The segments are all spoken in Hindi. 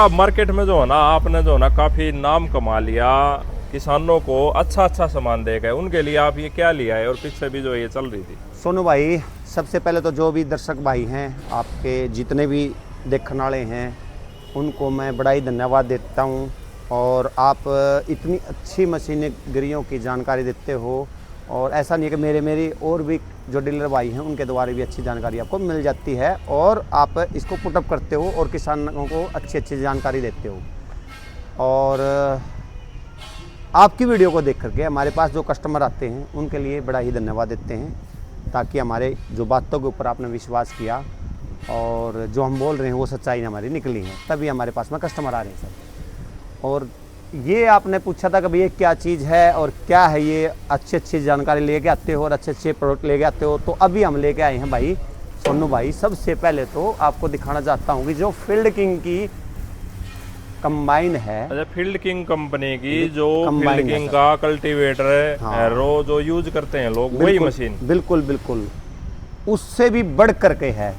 आप मार्केट में जो है ना, आपने जो है ना काफी नाम कमा लिया, किसानों को अच्छा अच्छा सामान दे गए, उनके लिए आप ये क्या लिया है और पीछे भी जो ये चल रही थी? सोनू भाई, सबसे पहले तो जो भी दर्शक भाई हैं, आपके जितने भी देखने वाले हैं, उनको मैं बड़ा ही धन्यवाद देता हूं। और आप इतनी अच्छी मशीनरियों की जानकारी देते हो, और ऐसा नहीं है कि मेरी और भी जो डीलर भाई हैं उनके द्वारा भी अच्छी जानकारी आपको मिल जाती है, और आप इसको पुटअप करते हो और किसानों को अच्छी अच्छी जानकारी देते हो। और आपकी वीडियो को देख करके हमारे पास जो कस्टमर आते हैं उनके लिए बड़ा ही धन्यवाद देते हैं, ताकि हमारे जो बातों के ऊपर आपने विश्वास किया और जो हम बोल रहे हैं वो सच्चाई हमारी निकली है, तभी हमारे पास में कस्टमर आ रहे हैं सब। और ये आपने पूछा था कि भाई ये क्या चीज़ है और क्या है, ये अच्छी अच्छी जानकारी लेके आते हो और अच्छे अच्छे प्रोडक्ट लेके आते हो। तो अभी हम लेके आए हैं भाई सोनू भाई, सबसे पहले तो आपको दिखाना चाहता हूँ कि जो फील्ड किंग की कंबाइन है। अच्छा, फील्ड किंग कंपनी की जो कंबाइन फील्ड है किंग सर। का कल्टीवेटर है, हाँ। रो जो यूज करते हैं लोग, वही बिल्कुल, मशीन। बिल्कुल बिल्कुल उससे भी बढ़ करके है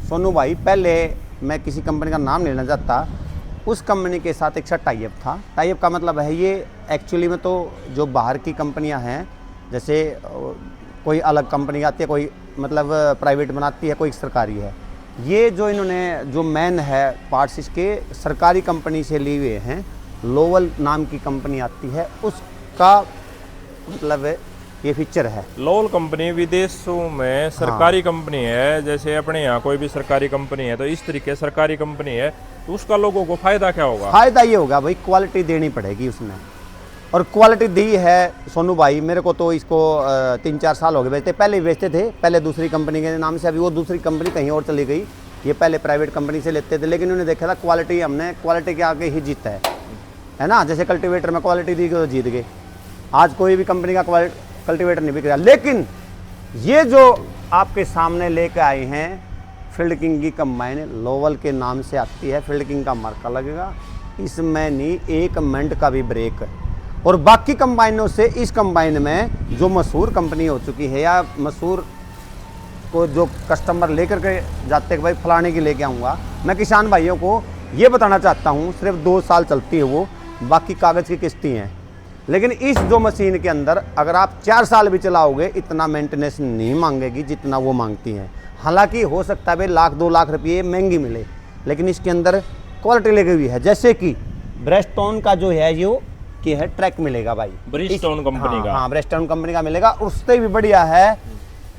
सोनू भाई। पहले मैं किसी कंपनी का नाम लेना चाहता, उस कंपनी के साथ एक साथ टाई अप था। टाई अप का मतलब है ये एक्चुअली में तो जो बाहर की कंपनियां हैं, जैसे कोई अलग कंपनी आती है, कोई मतलब प्राइवेट बनाती है, कोई सरकारी है। ये जो इन्होंने जो मैन है पार्ट्स इसके सरकारी कंपनी से लिए हुए हैं। लोवल नाम की कंपनी आती है, उसका मतलब ये फीचर है। लोवल कंपनी विदेशों में सरकारी कंपनी है, जैसे अपने यहाँ कोई भी सरकारी कंपनी है, तो इस तरीके सरकारी कंपनी है, तो उसका लोगों को फायदा क्या होगा? फायदा ये होगा भाई, क्वालिटी देनी पड़ेगी उसमें, और क्वालिटी दी है सोनू भाई। मेरे को तो इसको 3-4 साल हो गए बेचते। पहले ही बेचते थे, पहले दूसरी कंपनी के नाम से, अभी वो दूसरी कंपनी कहीं और चली गई। ये पहले प्राइवेट कंपनी से लेते थे, लेकिन उन्होंने देखा था क्वालिटी, हमने क्वालिटी के आगे ही जीता है ना। जैसे कल्टीवेटर में क्वालिटी दी तो जीत गए। आज कोई भी कंपनी का कल्टीवेटर नहीं बिक रहा, लेकिन ये जो आपके सामने लेकर आए हैं फील्ड किंग की कंबाइन, लोवल के नाम से आती है, फील्ड किंग का मार्का लगेगा इसमें, नहीं 1 मिनट का भी ब्रेक। और बाकी कंबाइनों से इस कंबाइन में जो मशहूर कंपनी हो चुकी है, या मशहूर को जो कस्टमर लेकर के जाते हैं भाई फलाने की लेके आऊँगा, मैं किसान भाइयों को ये बताना चाहता हूँ सिर्फ 2 साल चलती है वो, बाकी कागज़ की किस्ती हैं। लेकिन इस जो मशीन के अंदर अगर आप 4 साल भी चलाओगे, इतना मेंटेनेंस नहीं मांगेगी जितना वो मांगती हैं। हालांकि हो सकता है भाई 1-2 लाख रुपये महंगी मिले, लेकिन इसके अंदर क्वालिटी लगी हुई है। जैसे कि ब्रिजस्टोन का जो है यो कि है ट्रैक मिलेगा भाई, ब्रिजस्टोन कंपनी का। हाँ, ब्रिजस्टोन कंपनी का मिलेगा। उससे भी बढ़िया है,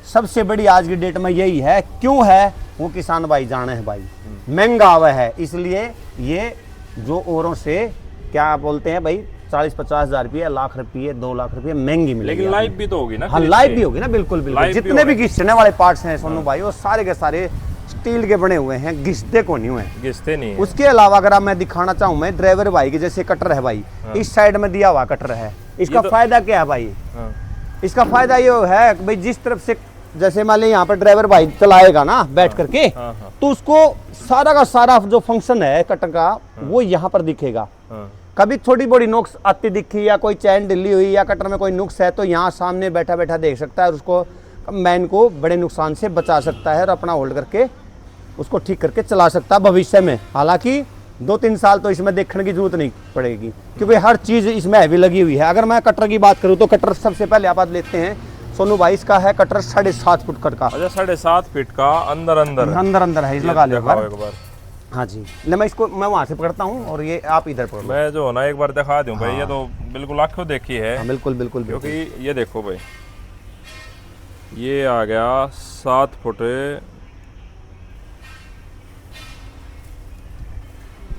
सबसे बड़ी आज की डेट में यही है। क्यों है वो किसान भाई जाने हैं भाई, महंगा हुआ है, इसलिए ये जो औरों से क्या बोलते हैं भाई 40-50 हज़ार रुपये, 1 लाख रुपये, 2 लाख रुपये महंगी मिलेगी। लेकिन लाइव भी तो होगी ना? हाँ, लाइव भी होगी ना, बिल्कुल बिल्कुल। जितने भी घिसने वाले पार्ट्स हैं सोनू भाई, वो सारे के सारे स्टील के बने हुए हैं, घिसते को नहीं हुए, घिसते नहीं है। उसके अलावा अगर आप मैं दिखाना चाहूँ, मैं ड्राइवर भाई के जैसे कटर है भाई, इस साइड में दिया हुआ कटर है। इसका फायदा क्या है भाई? इसका फायदा ये है कि भाई जिस तरफ से, जैसे मान लीजिए यहाँ पर ड्राइवर भाई चलाएगा ना बैठ करके, तो उसको सारा का सारा जो फंक्शन है कटर का वो यहाँ पर दिखेगा। कभी थोड़ी बड़ी नुक्स आती दिखी, या कोई चैन ढिली हुई, या कटर में कोई नुक्स है, तो यहाँ सामने बैठा बैठा देख सकता है और उसको मैन को बड़े नुकसान से बचा सकता है, और अपना होल्ड करके उसको ठीक करके चला सकता है भविष्य में। हालांकि 2-3 साल तो इसमें देखने की जरूरत नहीं पड़ेगी, क्योंकि हर चीज़ इसमें हैवी लगी हुई है। अगर मैं कटर की बात करूँ तो कटर सबसे पहले आप लेते हैं सोनू भाई, इसका है कटर 7.5 फुट कट का। अच्छा, 7.5 फीट का अंदर है, इस लगा लो एक बार। हाँ जी, मैं इसको मैं वहाँ से पकड़ता हूँ और ये आप इधर पकड़ो। मैं जो ना एक बार दिखा दूं भाई, ये तो बिल्कुल आंखों देखी है। हाँ, बिल्कुल बिल्कुल, क्योंकि ये देखो भाई, ये आ गया 7 फुट,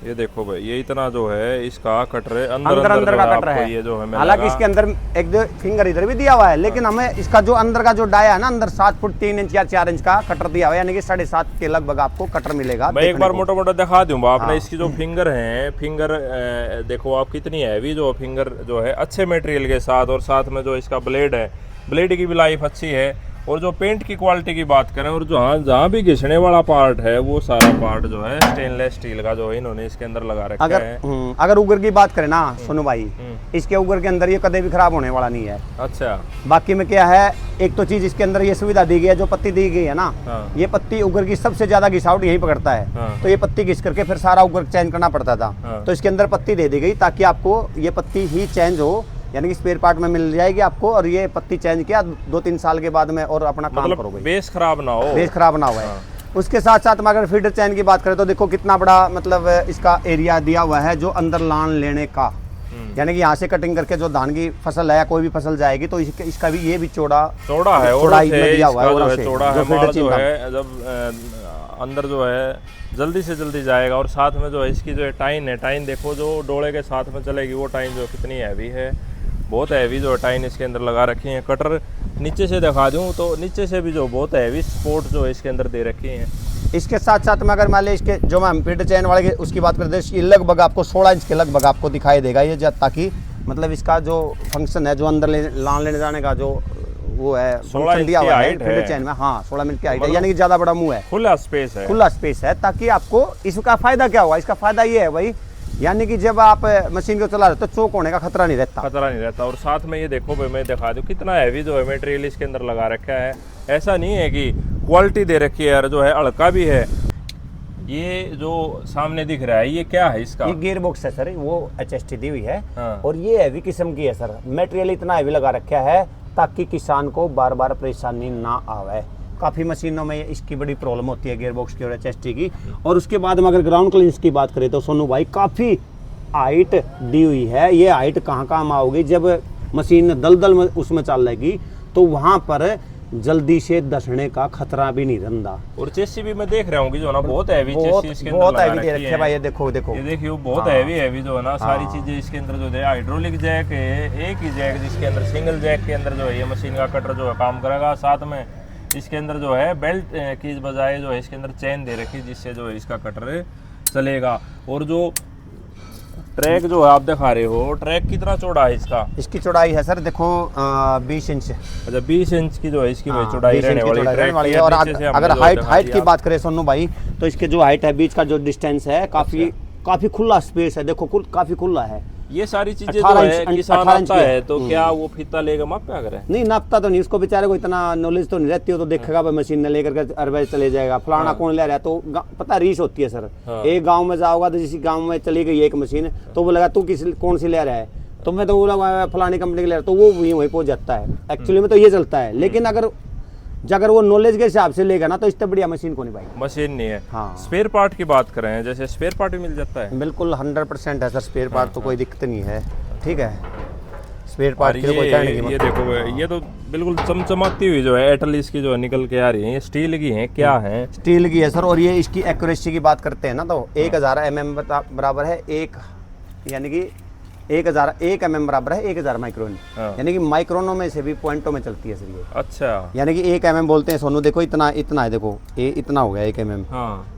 ये देखो भाई, ये इतना जो है इसका कटर है, अंदर का कटर है। ये जो है, हालांकि इसके अंदर एक दो फिंगर इधर भी दिया हुआ है, लेकिन हमें इसका जो अंदर का जो डाया है ना, अंदर 7 फुट 3 इंच या 4 इंच का कटर दिया हुआ है, यानी कि 7.5 के लगभग आपको कटर मिलेगा। मैं एक बार मोटा मोटा दिखा दूंगा आपने। इसकी जो फिंगर है, फिंगर देखो आप कितनी हैवी जो फिंगर जो है, अच्छे मटेरियल के साथ, और साथ में जो इसका ब्लेड है, ब्लेड की भी लाइफ अच्छी है। और जो पेंट की क्वालिटी की बात करें, और जहाँ जहाँ भी घिसने वाला पार्ट है वो सारा पार्ट जो है स्टेनलेस स्टील का जो है इन्होंने इसके अंदर लगा रखा है। अगर उगर की बात करें ना सोनू भाई, इसके उगर के अंदर ये कभी भी खराब होने वाला नहीं है। अच्छा। बाकी में क्या है, एक तो चीज इसके अंदर ये सुविधा दी गई है, जो पत्ती दी गई है ना, ये पत्ती उगर की सबसे ज्यादा घिसावट यही पकड़ता है। तो ये पत्ती घिस करके फिर सारा उगर चेंज करना पड़ता था। तो इसके अंदर पत्ती दे दी गई ताकि आपको ये पत्ती ही चेंज हो, यानी कि स्पेयर पार्ट में मिल जाएगी आपको। और ये पत्ती चेंज किया 2-3 साल के बाद में और अपना काम करोगे, बेस खराब ना हो, बेस खराब ना हुआ है। उसके साथ साथ में अगर फीडर चैन की बात करें तो देखो कितना बड़ा मतलब इसका एरिया दिया हुआ है जो अंदर लान लेने का, यानी कि यहाँ से कटिंग करके जो धान की फसल है या कोई भी फसल जाएगी तो इसका भी ये भी चौड़ा है, चौड़ाई में दिया हुआ है, चौड़ा है, माल जो है जब अंदर जो है जल्दी से जल्दी जाएगा। और साथ में जो है इसकी जो है टाइन है, टाइन देखो जो डोले के साथ में चलेगी वो टाइन जो कितनी हैवी है, बहुत हैवी जो टाइन इसके अंदर लगा रखी है। कटर नीचे से दिखा दूं तो नीचे से भी जो बहुत हैवी सपोर्ट जो है इसके अंदर दे रखी है। इसके साथ साथ में अगर मान लें इसके जो मैं फीडर चैन वाले उसकी बात करते हैं, ये लगभग आपको 16 इंच के लगभग आपको दिखाई देगा ये, ताकि मतलब इसका जो फंक्शन है जो अंदर लान लेने जाने का जो वो है 16 इंच दिया हुआ है हाइट फीडर चैन में। हाँ 16 इंच की हाइट है, यानी कि ज्यादा बड़ा मुंह है, खुला स्पेस है, ताकि आपको इसका फायदा क्या हुआ, इसका फायदा ये है भाई, यानी कि जब आप मशीन को चला रहे हो तो चोक होने का खतरा नहीं रहता। और साथ में ये देखो भाई मैं दिखा दूं कितना हैवी जो है मटेरियल इसके अंदर लगा रखा है। ऐसा नहीं है कि क्वालिटी दे रखी है, जो है हल्का भी है। ये जो सामने दिख रहा है ये क्या है इसका? ये गियर बॉक्स है सर, वो HST दी हुई है। हाँ। और ये हैवी किस्म की है सर, मटेरियल इतना हैवी लगा रखा है ताकि किसान को बार बार परेशानी ना आवे। काफ़ी मशीनों में इसकी बड़ी प्रॉब्लम होती है गियर बॉक्स की और HST की। और उसके बाद में अगर ग्राउंड क्लियरेंस की बात करें तो सोनू भाई काफ़ी हाइट दी हुई है। ये हाइट कहाँ काम आओगी, जब मशीन दलदल में उसमें चल लेगी तो वहाँ पर जल्दी से धसने का खतरा भी नहीं रहता। और चेसी भी मैं देख रहा हूँ जो ना बहुत हैवी चेसी इसके अंदर बहुत हैवी दे रखे है भाई, ये देखो ये देखिए बहुत हैवी जो है ना सारी चीजें इसके अंदर जो है। हाइड्रोलिक जैक है, एक ही जैक जिसके अंदर सिंगल जैक के अंदर जो है ये मशीन का कटर जो है काम करेगा। साथ में इसके अंदर जो है बेल्ट की बजाय जो है इसके अंदर चेन दे रखी जिससे जो है इसका कटर चलेगा। और जो ट्रैक जो है आप दिखा रहे हो, ट्रैक कितना चौड़ा है इसका? इसकी चौड़ाई है सर देखो 20 इंच। अच्छा 20 इंच की जो है इसकी चौड़ाई रहने वाली है। और अगर हाइट की बात करें सोनू भाई तो इसके जो हाइट है बीच का जो डिस्टेंस है काफी खुला स्पेस है, देखो काफी खुला है। ये सारी चीजें जो है किसान आता है तो क्या वो फीता लेगा मापा करे? नहीं नापता तो नहीं, उसको बेचारे को इतना नॉलेज तो नहीं रहती हो, तो देखेगा भाई मशीन ने लेकर के अरबे चले जाएगा फलाना कौन ले रहा है, तो पता रीस होती है सर। एक गांव में जाओगा तो जिस गांव में चली गई एक मशीन तो वो लगा तू कौन सी ले रहा है, तो मैं तो बोला फलानी कंपनी की ले रहा, तो वो वहीं पहुंच जाता है। एक्चुअली में तो ये चलता है, लेकिन अगर वो नॉलेज के हिसाब से लेगा ना तो इससे बढ़िया मशीन को नहीं भाई मशीन नहीं है। हाँ। स्पेयर पार्ट की बात करें, जैसे स्पेयर पार्ट भी मिल जाता है? बिल्कुल 100% है सर स्पेयर पार्ट, तो कोई दिक्कत नहीं है। ठीक है, स्पेयर पार्ट की कोई कहने की ये देखो ये तो बिल्कुल चमचमाती हुई जो है एटल इसकी जो है निकल के आ रही है। ये स्टील की है क्या है? स्टील की है सर। और ये इसकी एक्यूरेसी की बात करते हैं ना तो 1000 mm बराबर है एक, यानी कि 1 mm बराबर है 1000 माइक्रोन, यानी कि माइक्रोनों में से भी पॉइंटों में चलती है सर ये। अच्छा, यानी कि 1 mm बोलते हैं सोनू, देखो इतना है, देखो ये इतना हो गया 1 mm।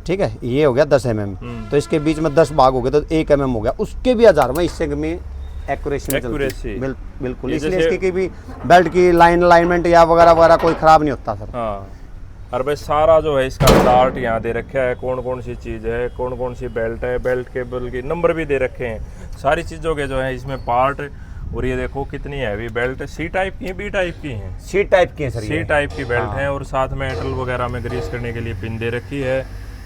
ठीक है, ये हो गया 10 mm, तो इसके बीच में 10 भाग हो गए तो 1 mm हो गया, उसके भी 1000 में इससे में एक्यूरेसी में चलती है। बिल्कुल, इसलिए इसकी भी बेल्ट की अलाइनमेंट या वगैरह कोई खराब नहीं होता सर। और भाई सारा जो है इसका चार्ट यहाँ दे रखा है, कौन कौन सी चीज़ है, कौन कौन सी बेल्ट है, बेल्ट केबल की नंबर भी दे रखे हैं, सारी चीज़ों के जो है इसमें पार्ट। और ये देखो कितनी हैवी बेल्ट, सी टाइप की है बी टाइप की है? सी टाइप की है सर, सी टाइप की बेल्ट है। और साथ में एटल वगैरह में ग्रीस करने के लिए पिन दे रखी है,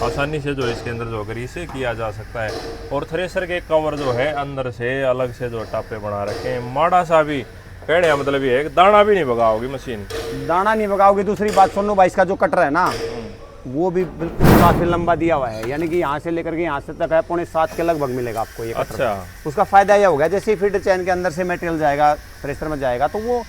आसानी से जो इसके अंदर जो ग्रीस किया जा सकता है। और थ्रेसर के कवर जो है अंदर से अलग से जो टापे बना रखे हैं, माड़ा सा भी कहने मतलब ये है दाना भी नहीं भगाओगी मशीन, दाना नहीं भगाओगी। दूसरी बात सोनू भाई इसका जो कटर है ना वो भी बिल्कुल काफी लंबा दिया हुआ है, यानी कि यहाँ से लेकर के यहाँ से तक है 6.25 के लगभग मिलेगा आपको ये कटर। अच्छा, उसका फायदा यह होगा जैसे ही फीडर चैन के अंदर से मटेरियल जाएगा थ्रेसर में जाएगा तो वो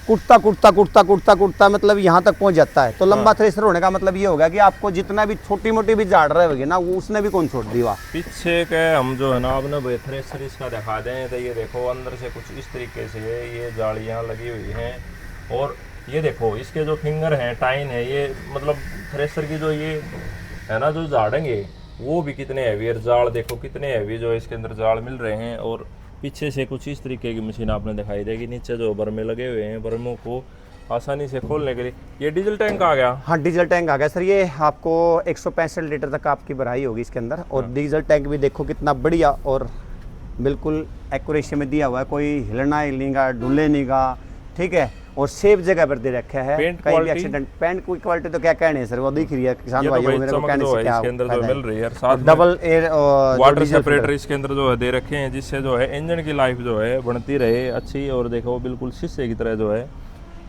कुटता मतलब यहाँ तक पहुँच जाता है। तो लंबा थ्रेसर होने का मतलब ये होगा कि आपको जितना भी छोटी मोटी भी झाड़ रहे होगी ना वो उसने भी कौन छोड़ दिया। पीछे के हम जो है ना आपने थ्रेसर इसका दिखा दें तो ये देखो अंदर से कुछ इस तरीके से ये जालियाँ लगी हुई हैं। और ये देखो इसके जो फिंगर हैं, टाइन है, ये मतलब थ्रेसर की जो ये है ना जो झाड़ेंगे वो भी कितने हैवी है। जाल देखो कितने हैवी जो इसके अंदर जाल मिल रहे हैं। और पीछे से कुछ इस तरीके की मशीन आपने दिखाई देगी। नीचे जो बर्मे लगे हुए हैं, बर्मों को आसानी से खोलने के लिए। ये डीजल टैंक आ गया। हाँ डीजल टैंक आ गया सर, ये आपको 165 लीटर तक आपकी भराई होगी इसके अंदर। और डीजल टैंक भी देखो कितना बढ़िया और बिल्कुल एक्यूरेसी में दिया हुआ है, कोई हिलना हिलेगा डुले नहीं का, ठीक है। और सेफ जगह पर दे रखा है, पेंट कहीं भी क्वालिटी? एक्सीडेंट। पेंट की क्वालिटी तो क्या कहने है सर, वो दिख रही है किसान ये तो भाइयों को, भाई मेरे को चमक कहने जो से है क्या इसके अंदर जो फायदा है। मिल रही है, साथ में डबल एयर वाटर सेपरेटर इसके अंदर जो है दे रखे हैं, जिससे जो है इंजन की लाइफ जो है बढ़ती रहे अच्छी। और देखो बिल्कुल शीशे की तरह जो है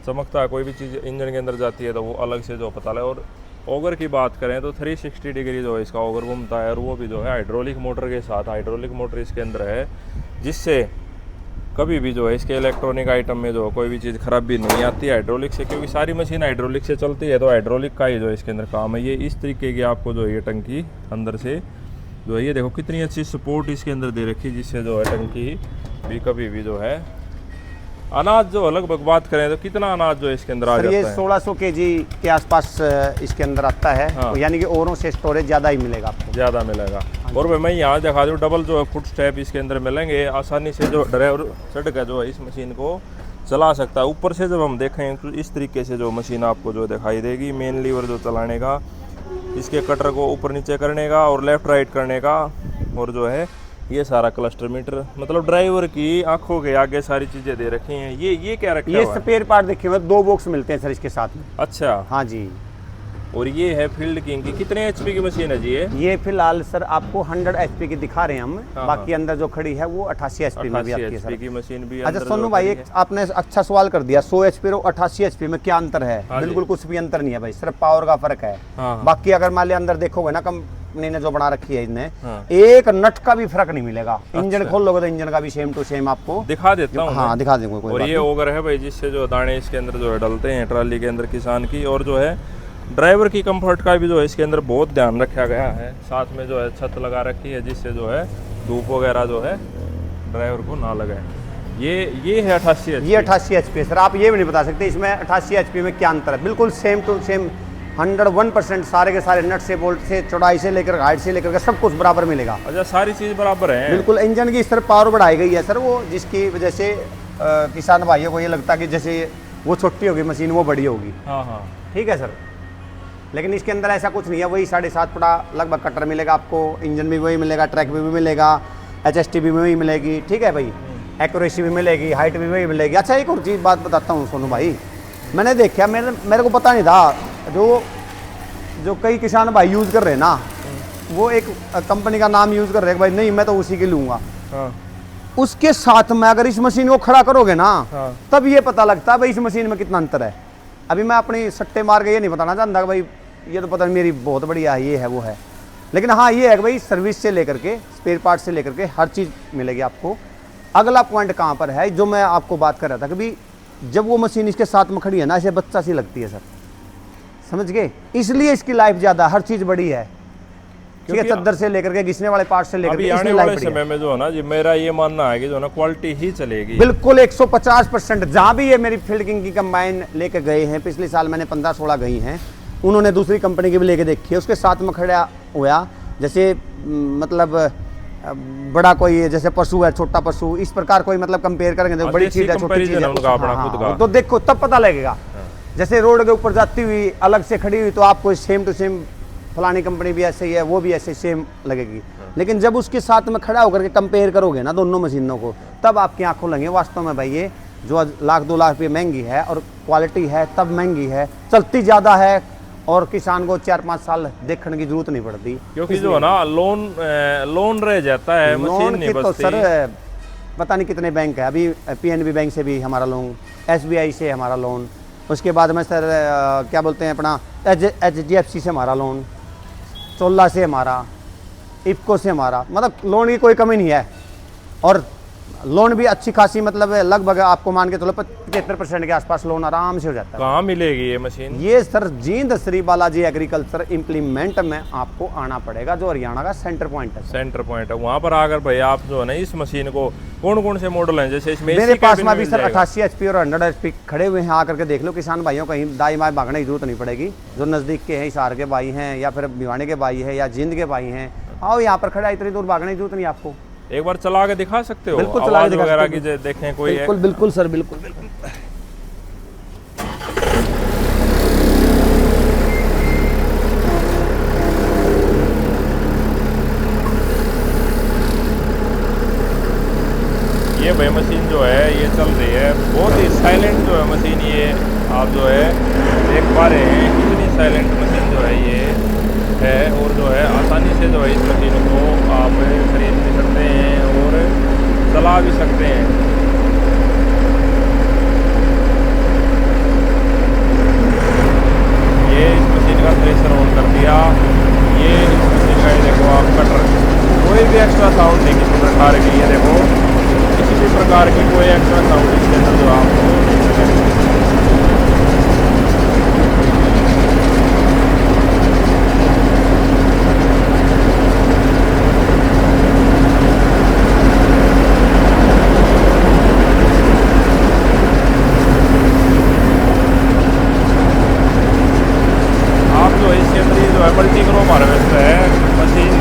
चमकता है, कोई भी चीज़ इंजन के अंदर जाती है तो वो अलग से जो पता लगे। और ऑगर की बात करें तो 360 डिग्री जो है इसका ऑगर घूमता है, और वो भी जो है हाइड्रोलिक मोटर के साथ। हाइड्रोलिक मोटर इसके अंदर है, जिससे कभी भी जो है इसके इलेक्ट्रॉनिक आइटम में जो कोई भी चीज़ खराब भी नहीं आती है हाइड्रोलिक से, क्योंकि सारी मशीन हाइड्रोलिक से चलती है। तो हाइड्रोलिक का ही जो है इसके अंदर काम है। ये इस तरीके की आपको जो है ये टंकी अंदर से जो है, ये देखो कितनी अच्छी सपोर्ट इसके अंदर दे रखी है, जिससे जो है टंकी भी कभी भी जो है अनाज जो लगभग बात करें तो कितना अनाज जो है इसके अंदर आ सर जाता ये है? 1600 केजी के आसपास इसके अंदर आता है। हाँ। यानी कि औरों से स्टोरेज ज़्यादा ही मिलेगा आपको। ज़्यादा मिलेगा। और भाई मैं यहाँ दिखा दूँ, डबल जो है फुट स्टेप इसके अंदर मिलेंगे। आसानी से जो ड्राइवर चढ़ कर जो है इस मशीन को चला सकता है। ऊपर से जब हम देखें तो इस तरीके से जो मशीन आपको जो दिखाई देगी, मेन लीवर जो चलाने का, इसके कटर को ऊपर नीचे करने का और लेफ़्ट राइट करने का, और जो है ये सारा क्लस्टर मीटर, मतलब ड्राइवर की आंखों के आगे सारी चीज़ें दे रखी हैं। ये क्या रखा ये हुआ है? स्पेयर पार्ट देखिए हुए 2 बॉक्स मिलते हैं सर इसके साथ में। अच्छा। हाँ जी। और ये है फील्ड किंग की, कितने एचपी की मशीन है जी ये फिलहाल सर आपको 100 एचपी की दिखा रहे हैं हम। हाँ, बाकी अंदर जो खड़ी है वो 88 एचपी में भी 88 आती है एचपी सर। की मशीन भी अच्छा अंदर सोनू जो भाई, खड़ी एक है। आपने अच्छा सवाल कर दिया, 100 एचपी और 88 एचपी में क्या अंतर है? हाँ जी। बिल्कुल कुछ भी अंतर नहीं है भाई, सिर्फ पावर का फर्क है। हाँ। बाकी अगर मान लिया अंदर देखोगे ना, कंपनी ने जो बना रखी है इनने, हाँ। एक नट का भी फर्क नहीं मिलेगा। इंजन अच्छा। खोल लोगे तो इंजन का भी सेम टू सेम आपको दिखा देता हूँ। हाँ दिखा देंगे कोई और बात ये ओगर है भाई, जिससे जो दाने इसके अंदर जो है डलते हैं ट्राली के अंदर किसान की। और जो है ड्राइवर की कंफर्ट का भी जो है इसके अंदर बहुत ध्यान रखा गया है। साथ में जो है छत लगा रखी है, जिससे जो है धूप वगैरह जो है ड्राइवर को ना लगे। ये है 88 ये 88 एचपी सर। आप ये भी नहीं बता सकते इसमें 88 एचपी में क्या अंतर है। बिल्कुल सेम टू सेम 101% सारे के सारे नट से बोल्ट से चौड़ाई से लेकर हाइट से लेकर सब कुछ बराबर मिलेगा। अच्छा, सारी चीज़ बराबर है। बिल्कुल। इंजन की इस तरह पावर बढ़ाई गई है सर, वो जिसकी वजह से किसान भाइयों को ये लगता है कि जैसे वो छोटी होगी मशीन वो बड़ी होगी। हाँ हाँ। ठीक है सर, लेकिन इसके अंदर ऐसा कुछ नहीं है। वही 7.5 फुटा लगभग कटर मिलेगा आपको, इंजन भी वही मिलेगा, ट्रैक भी मिलेगा, HST भी वही मिलेगी। ठीक है भाई, एक्यूरेसी भी मिलेगी, हाइट भी वही मिलेगी। अच्छा एक और चीज़ बात बताता हूँ सोनू भाई, मैंने देखा, मेरे को पता नहीं था, जो कई किसान भाई यूज़ कर रहे हैं ना, वो एक कंपनी का नाम यूज़ कर रहे हैं भाई, नहीं मैं तो उसी के लूँगा। हाँ। उसके साथ में अगर इस मशीन को खड़ा करोगे ना, हाँ। तब ये पता लगता है भाई इस मशीन में कितना अंतर है। अभी मैं अपनी सट्टे मार के ये नहीं बताना चाहता कि भाई ये तो पता नहीं मेरी बहुत बढ़िया है, ये है वो है। लेकिन हाँ ये है कि भाई सर्विस से लेकर के स्पेयर पार्ट से लेकर के हर चीज़ मिलेगी आपको। अगला पॉइंट कहाँ पर है जो मैं आपको बात कर रहा था कि भाई जब वो मशीन इसके साथ में खड़ी है ना, ऐसे बच्चा सी लगती है सर, समझ गए? इसलिए इसकी लाइफ ज़्यादा, हर चीज़ बड़ी है। ठीक है, चद्दर से लेकर के घिसने वाले पार्ट से लेकर अभी के आने इसमें वाले लाइफ समय में जो है ना जी, मेरा ये मानना है कि जो है ना क्वालिटी ही चलेगी। बिल्कुल 150%। जहाँ भी ये मेरी फील्ड किंग की कंबाइन लेके गए हैं, पिछले साल मैंने 15-16 गई हैं, उन्होंने दूसरी कंपनी की भी लेके देखी है, उसके साथ में खड़ा हुआ जैसे मतलब बड़ा कोई जैसे पशु है, छोटा पशु, इस प्रकार कोई मतलब कंपेयर करेंगे तो बड़ी चीज़ है, छोटी चीज़ है, उनका अपना खुद का। तो देखो तब पता लगेगा। जैसे रोड के ऊपर जाती हुई अलग से खड़ी हुई तो आपको सेम टू सेम फलानी कंपनी भी ऐसे ही है, वो भी ऐसे सेम लगेगी। लेकिन जब उसके साथ में खड़ा होकर के कंपेयर करोगे ना दोनों मशीनों को, तब आपकी आंखों लगे वास्तव में भाई ये जो 1-2 लाख रुपये महंगी है और क्वालिटी है तब महंगी है, चलती ज़्यादा है और किसान को 4-5 साल देखने की जरूरत नहीं पड़ती, क्योंकि जो है ना लोन रह जाता है, मशीन नहीं तो बचती। सर पता नहीं कितने बैंक है, अभी PNB बैंक से भी हमारा लोन, SBI से हमारा लोन, उसके बाद में सर क्या बोलते हैं अपना HDFC से हमारा लोन, चोला से हमारा, इफको से हमारा, मतलब लोन की कोई कमी नहीं है। और लोन भी अच्छी खासी, मतलब लगभग आपको मान के चलो 75% के आसपास लोन आराम से हो जाता है। कहाँ मिलेगी ये मशीन? ये sir Jind Shri Balaji agriculture implement में आपको आना पड़ेगा, जो हरियाणा का सेंटर पॉइंट है। सेंटर पॉइंट है वहाँ पर आकर भाई आप जो है ना इस मशीन को, कौन कौन से मॉडल हैं जैसे इसमें? मेरे पास में भी सर 88 HP और 100 HP खड़े हुए हैं, आकर के देख लो। किसान भाइयों कहीं दाई बाएं भागने की जरूरत नहीं पड़ेगी। जो नज़दीक के हैं, हिसार के भाई हैं या फिर भिवानी के भाई हैं या जिंद के भाई हैं, आओ यहाँ पर खड़ा, इतनी दूर भागने की जरूरत नहीं आपको। एक बार चला के दिखा सकते हो? बिल्कुल चला के दिखा वगैरह सकते की देखें कोई बिल्कुल बिल्कुल सर, बिल्कुल बिल्कुल। ये भाई मशीन जो है ये चल रही है, बहुत ही साइलेंट जो है मशीन ये, आप जो है देख पा रहे हैं कितनी साइलेंट मशीन जो है ये है। और जो है आसानी से जो है इस मशीन को आप खरीद भी सकते हैं और चला भी सकते हैं। ये इस मशीन का थ्रेशर ऑन कर दिया, ये इस मशीन का ये देखो आप कटर, कोई भी एक्स्ट्रा साउंड नहीं किसी प्रकार की, ये देखो किसी भी प्रकार की कोई एक्स्ट्रा साउंड इसके अंदर जो आपको मल्टी क्रोम हार्वेस्टर है मशीन।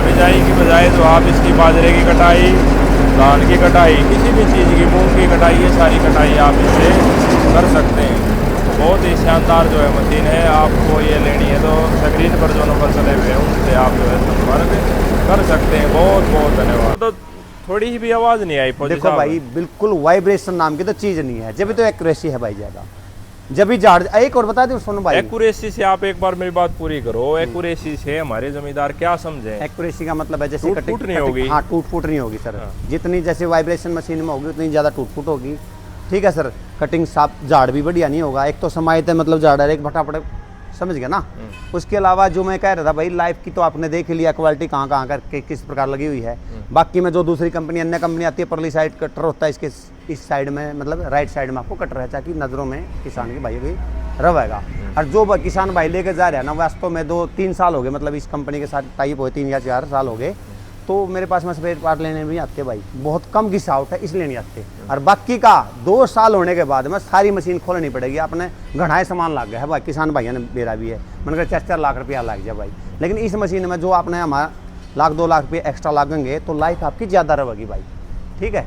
बिजाई की बजाय जो आप इसकी बाजरे की कटाई, धान की कटाई, किसी भी चीज़ की, मूंग की कटाई, ये सारी कटाई आप इससे कर सकते हैं। बहुत ही शानदार जो है मशीन है। आपको ये लेनी है तो स्क्रीन पर जो नंबर चले हुए हैं उनसे आप जो है संपर्क कर सकते हैं। बहुत बहुत धन्यवाद। तो थोड़ी ही भी आवाज़ नहीं आई देखो भाई, बिल्कुल वाइब्रेशन नाम की तो चीज़ नहीं है, जब भी तो एक्यूरेसी है भाई ज़्यादा, जब भी झाड़। एक और बता दूं सोनू भाई, एक्यूरेसी से आप एक बार मेरी बात पूरी करो। एक्यूरेसी से हमारे जमींदार क्या समझे? एक्यूरेसी का मतलब है जैसे टूट फूट नहीं होगी। हाँ, टूट फूट नहीं होगी सर। जितनी जैसे वाइब्रेशन मशीन में होगी उतनी ज़्यादा टूट फूट होगी। ठीक है सर। कटिंग साफ, झाड़ भी बढ़िया नहीं होगा। एक तो समाहित है, मतलब झाड़ है एक फटाफट, समझ गया ना। उसके अलावा जो मैं कह रहा था भाई, लाइफ की तो आपने देख लिया, क्वालिटी कहाँ कहाँ करके किस प्रकार लगी हुई है। बाकी में जो दूसरी कंपनी, अन्य कंपनी आती है, परली साइड कटर होता है, इसके इस साइड में मतलब राइट साइड में आपको कटर है, ताकि नज़रों में किसान के भाइयों की रहेगा। और जो किसान भाई लेके जा रहे हैं ना, वास्तव में 2-3 साल हो गए, मतलब इस कंपनी के साथ टाइप हुए 3 या 4 साल हो गए, तो मेरे पास में स्पेयर पार्ट लेने नहीं आते भाई, बहुत कम घिसावट है इसलिए नहीं आते। और बाकी का 2 साल होने के बाद में सारी मशीन खोलनी पड़ेगी। आपने घनाए सामान लग गया है भाई, किसान भाइयों ने मेरा भी है, मैंने कहा 4-4 लाख रुपया लग जाए भाई। लेकिन इस मशीन में जो आपने हमारा 1-2 लाख रुपये एक्स्ट्रा लगेंगे तो लाइफ आपकी ज़्यादा रहेगी भाई। ठीक है।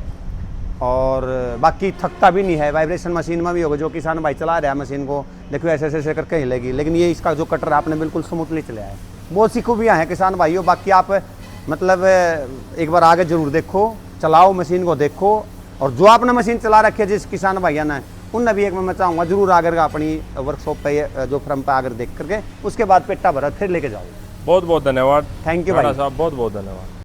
और बाकी थकता भी नहीं है। वाइब्रेशन मशीन में भी होगा, जो किसान भाई चला रहा है मशीन को, देखो ऐसे ऐसे करके हिलेगी। लेकिन ये इसका जो कटर आपने बिल्कुल स्मूथली चलाया है। बहुत सी खूबियाँ हैं किसान भाइयों। बाकी आप मतलब एक बार आगे जरूर देखो, चलाओ मशीन को, देखो। और जो आपने मशीन चला रखी है जिस किसान भैया ने, उन भी एक मैं चाहूँगा जरूर आकर अपनी वर्कशॉप पे जो फर्म पे आकर देख करके उसके बाद पेटा भरा फिर लेके जाओ। बहुत बहुत धन्यवाद। थैंक यू भाई साहब, बहुत बहुत धन्यवाद।